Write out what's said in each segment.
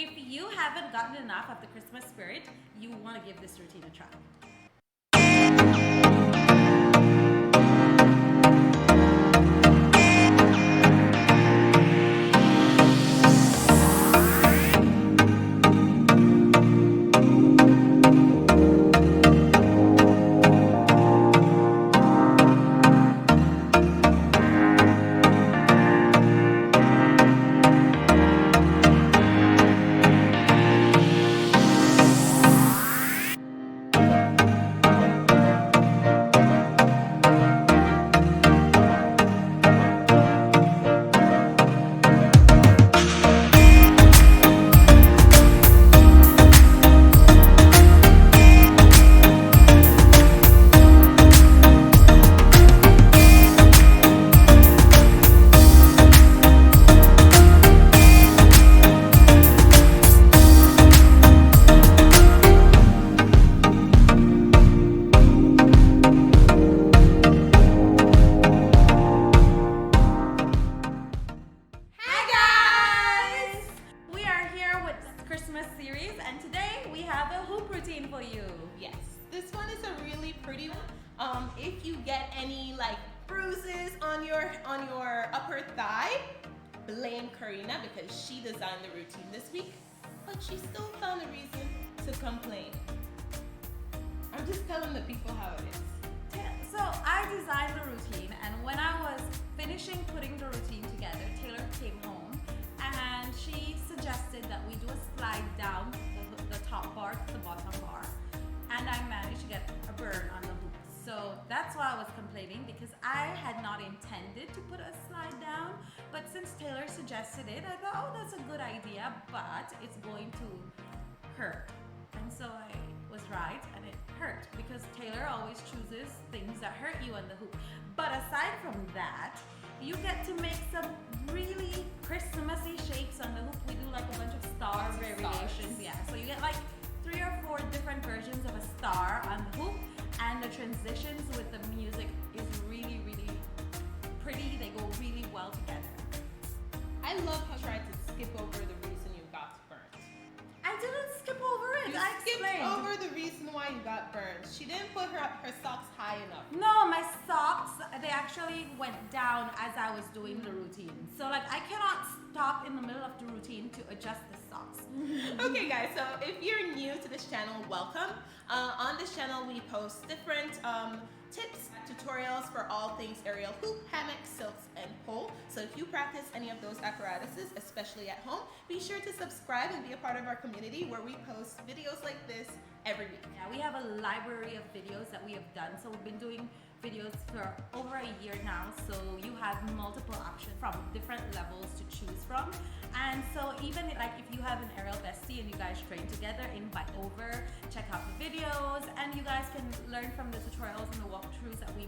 If you haven't gotten enough of the Christmas spirit, you want to give this routine a try. Christmas series, and today we have a hoop routine for you. Yes, this one is a really pretty one. If you get any like bruises on your upper thigh, blame Karina because she designed the routine this week, but she still found a reason to complain. I'm just telling the people how it is. So I designed the routine, and when I was finishing putting the routine together, Taylor came home and she suggested that we do a slide down the top bar to the bottom bar, and I managed to get a burn on the hoop. So that's why I was complaining, because I had not intended to put a slide down, but since Taylor suggested it, I thought, oh, that's a good idea, but it's going to hurt. And so I was right, and it hurt because Taylor always chooses things that hurt you on the hoop. But aside from that, you get to make some really Christmassy shapes on the hoop. We do like a bunch of star variations. Yeah, so you get like 3 or 4 different versions of a star on the hoop, and the transitions with the music is really, really pretty. They go really well together. I love how you tried to skip over the reason you got burnt. I didn't skip over it. I skipped explained. over the reason why you got burned. She didn't put her socks high enough. No, my socks, they actually went down as I was doing the routine. So like I cannot stop in the middle of the routine to adjust the socks. Okay guys, so if you're new to this channel, welcome. On this channel we post different tips, tutorials for all things aerial hoop, hammock, silks, and pole. So if you practice any of those apparatuses, especially at home, be sure to subscribe and be a part of our community where we post videos like this every week. Yeah, we have a library of videos that we have done. So we've been doing videos for over a year now. So you have multiple options from different levels to choose from. And so even like if you have an aerial bestie and you guys train together, invite over, check out the videos, and you guys can learn from the tutorials and the walkthroughs that we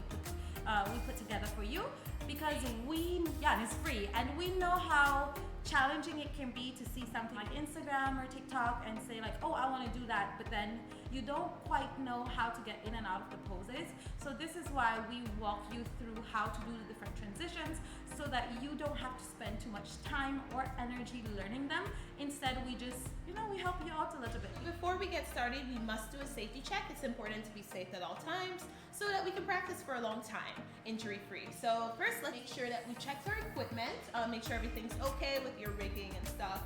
put together for you, because and it's free, and we know how challenging it can be to see something like Instagram or TikTok and say like, oh, I want to do that, but then you don't quite know how to get in and out of the poses. So this is why we walk you through how to do the different transitions, so that you don't have to spend too much time or energy learning them. Instead, we just, we help you out a little bit. Before we get started, we must do a safety check. It's important to be safe at all times so that we can practice for a long time, injury-free. So first, let's make sure that we checked our equipment, make sure everything's okay with your rigging and stuff.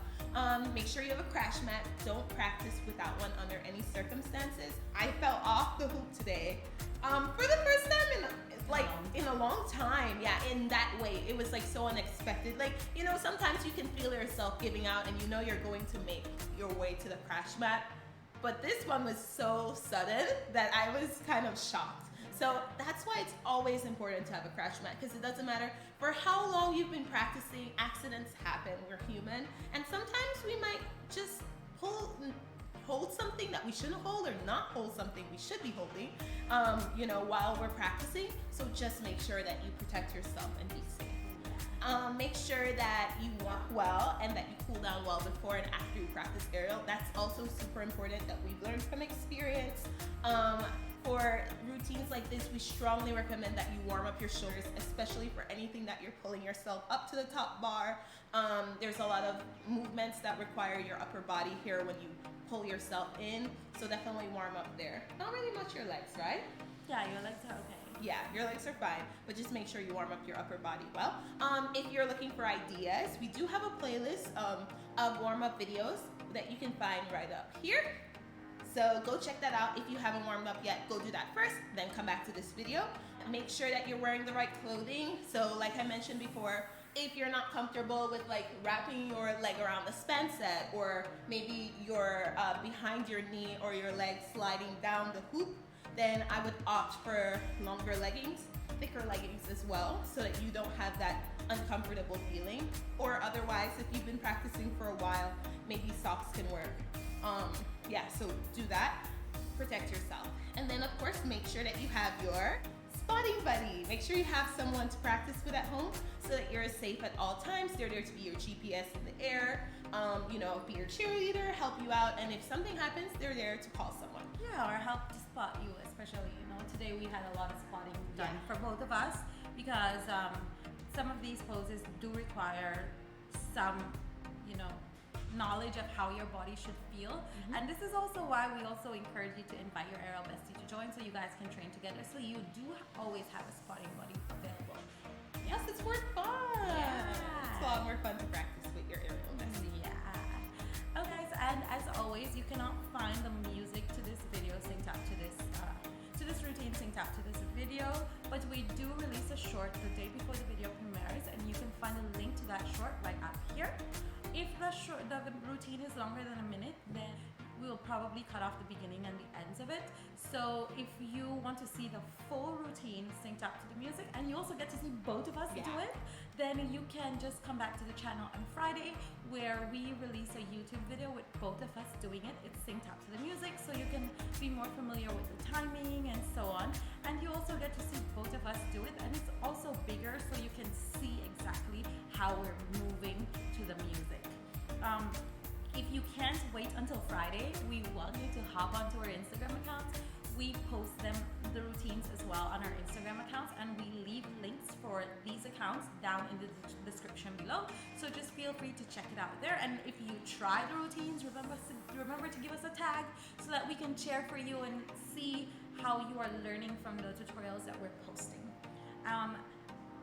Make sure you have a crash mat. Don't practice without one under any circumstances. I fell off the hoop today for the first time in a long time. Yeah, in that way. It was like so unexpected. Like, sometimes you can feel yourself giving out and you're going to make your way to the crash mat. But this one was so sudden that I was kind of shocked. So that's why it's always important to have a crash mat, because it doesn't matter for how long you've been practicing, accidents happen, we're human. And sometimes we might just hold something that we shouldn't hold, or not hold something we should be holding, while we're practicing. So just make sure that you protect yourself and be safe. Make sure that you walk well and that you cool down well before and after you practice aerial. That's also super important, that we've learned from experience. for routines like this, we strongly recommend that you warm up your shoulders, especially for anything that you're pulling yourself up to the top bar. There's a lot of movements that require your upper body here when you pull yourself in, so definitely warm up there. Not really much your legs, right? Yeah, your legs are okay. Yeah, your legs are fine, but just make sure you warm up your upper body well. If you're looking for ideas, we do have a playlist of warm-up videos that you can find right up here. So go check that out. If you haven't warmed up yet, go do that first, then come back to this video. Make sure that you're wearing the right clothing. So like I mentioned before, if you're not comfortable with like wrapping your leg around the span set, or maybe you're behind your knee or your leg sliding down the hoop, then I would opt for longer leggings, thicker leggings as well, so that you don't have that uncomfortable feeling. Or otherwise, if you've been practicing for a while, maybe socks can work. Yeah, so do that, protect yourself. And then of course, make sure that you have your spotting buddy. Make sure you have someone to practice with at home so that you're safe at all times. They're there to be your GPS in the air, you know, be your cheerleader, help you out, and if something happens, they're there to call someone. Yeah, or help to spot you, especially, you know, today we had a lot of spotting done for both of us, because some of these poses do require some, you know, knowledge of how your body should feel. And this is also why we also encourage you to invite your aerial bestie to join, so you guys can train together, so you do always have a spotting buddy available. Yes, it's more fun. Yeah. It's a lot more fun to practice with your aerial bestie. Yeah. Okay, so, and as always, you cannot find the music to this video synced up to this routine synced up to this video, but we do release a short the day before the video premieres, and you can find a link to that short right up here. If the routine is longer than a minute, then we'll probably cut off the beginning and the ends of it. So if you want to see the full routine synced up to the music, and you also get to see both of us do it, then you can just come back to the channel on Friday, where we release a YouTube video with both of us doing it. It's synced up to the music, so you can be more familiar with the timing and so on. And you also get to see both of us do it, and it's also bigger, so you can see exactly how we're moving to the music. If you can't wait until Friday, we want you to hop onto our Instagram accounts. We post the routines as well on our Instagram accounts, and we leave links for these accounts down in the description below. So just feel free to check it out there. And if you try the routines, remember to give us a tag so that we can cheer for you and see how you are learning from the tutorials that we're posting.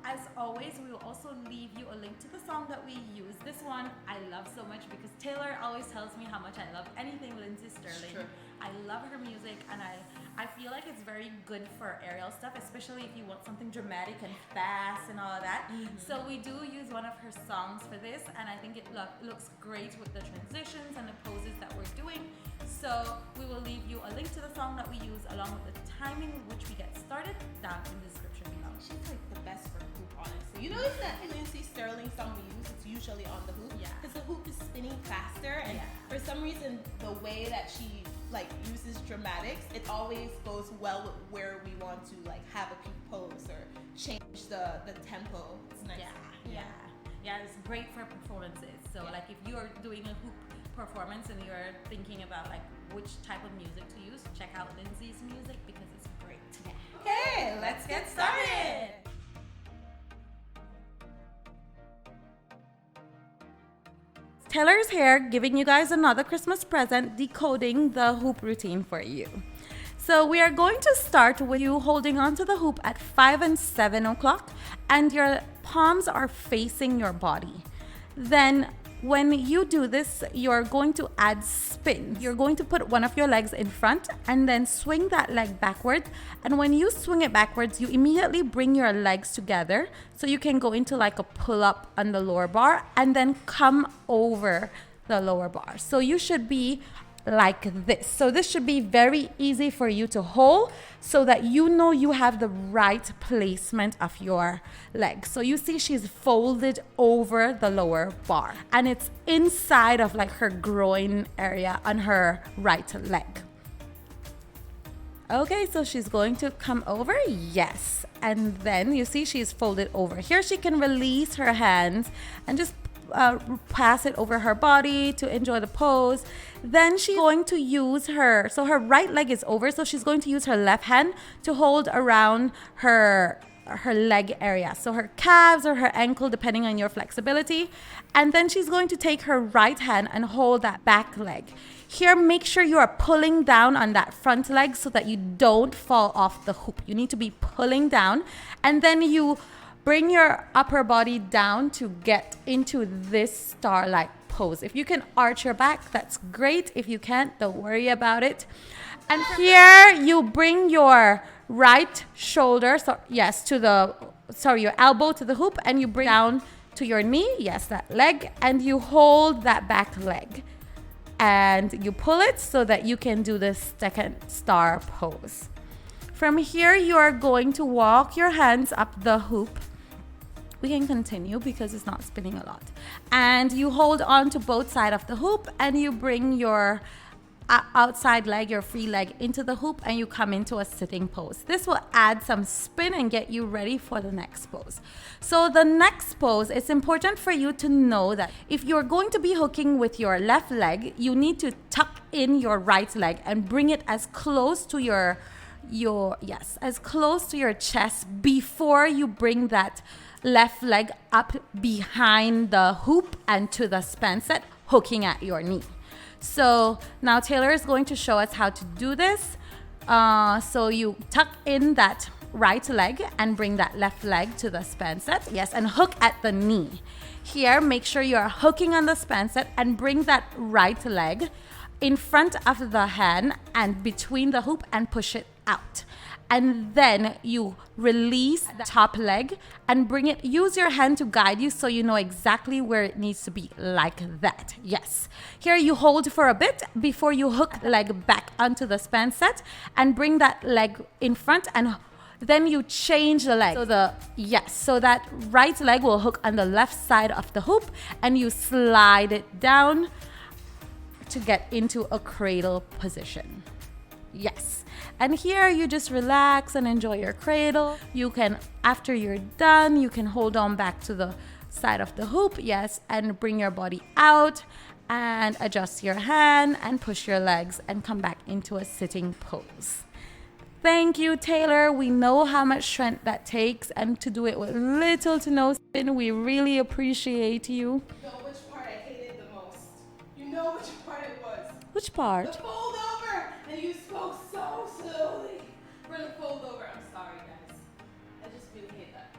As always, we will also leave you a link to the song that we use. This one I love so much because Taylor always tells me how much I love anything Lindsay Sterling. Sure. I love her music, and I feel like it's very good for aerial stuff, especially if you want something dramatic and fast and all of that. So we do use one of her songs for this, and I think it looks great with the transitions and the poses that we're doing. So we will leave you a link to the song that we use along with the timing in which we get started down in the description below. She's like the best for hoop, honestly. You notice that Lindsay Sterling song we use, it's usually on the hoop. Yeah. Because the hoop is spinning faster, and for some reason, the way that she like uses dramatics, it always goes well with where we want to like have a peak pose or change the tempo. It's nice. Yeah, it's great for performances. So like if you're doing a hoop performance and you're thinking about like which type of music to use, check out Lindsay's music because it's great. Okay, let's get started. Taylor's here, giving you guys another Christmas present, decoding the hoop routine for you. So we are going to start with you holding onto the hoop at 5 and 7 o'clock, and your palms are facing your body. Then when you do this, you're going to add spin. You're going to put one of your legs in front and then swing that leg backwards. And when you swing it backwards, you immediately bring your legs together so you can go into like a pull-up on the lower bar and then come over the lower bar. So you should be like this. So this should be very easy for you to hold so that you know you have the right placement of your leg. So you see she's folded over the lower bar and it's inside of like her groin area on her right leg. Okay, so she's going to come over, yes. And then you see she's folded over. Here she can release her hands and just pass it over her body to enjoy the pose. Then she's going to use her right leg is over, so she's going to use her left hand to hold around her leg area, so her calves or her ankle, depending on your flexibility. And then she's going to take her right hand and hold that back leg. Here, make sure you are pulling down on that front leg so that you don't fall off the hoop. You need to be pulling down, and then you bring your upper body down to get into this star-like pose. If you can arch your back, that's great. If you can't, don't worry about it. And here you bring your right shoulder, your elbow to the hoop, and you bring down to your knee, yes, that leg, and you hold that back leg. And you pull it so that you can do the second star pose. From here, you are going to walk your hands up the hoop. We can continue because it's not spinning a lot. And you hold on to both sides of the hoop, and you bring your outside leg, your free leg, into the hoop, and you come into a sitting pose. This will add some spin and get you ready for the next pose. So the next pose, it's important for you to know that if you're going to be hooking with your left leg, you need to tuck in your right leg and bring it as close to as close to your chest before you bring that left leg up behind the hoop and to the span set, hooking at your knee. So now Taylor is going to show us how to do this. So you tuck in that right leg and bring that left leg to the span set. Yes, and hook at the knee. Here, make sure you are hooking on the span set and bring that right leg in front of the hand and between the hoop and push it out. And then you release the top leg and bring it, use your hand to guide you so you know exactly where it needs to be, like that. Yes. Here you hold for a bit before you hook the leg back onto the span set and bring that leg in front, and then you change the leg. So that right leg will hook on the left side of the hoop, and you slide it down to get into a cradle position. Yes. And here you just relax and enjoy your cradle. You can, after you're done, you can hold on back to the side of the hoop, yes, and bring your body out and adjust your hand and push your legs and come back into a sitting pose. Thank you, Taylor. We know how much strength that takes, and to do it with little to no spin, we really appreciate you. You know which part I hated the most? You know which part it was? Which part? The fold over! And you spoke so slowly. For the fold over. I'm sorry, guys. I just really hate that.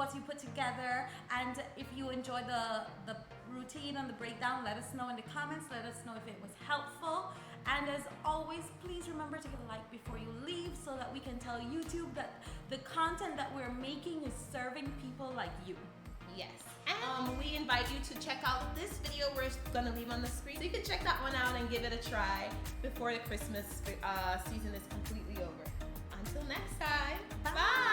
what you put together, and if you enjoy the routine and the breakdown, let us know in the comments. Let us know if it was helpful, and as always, please remember to hit a like before you leave so that we can tell YouTube that the content that we're making is serving people like you. Yes. And we invite you to check out this video we're going to leave on the screen. So you can check that one out and give it a try before the Christmas season is completely over. Until next time, bye!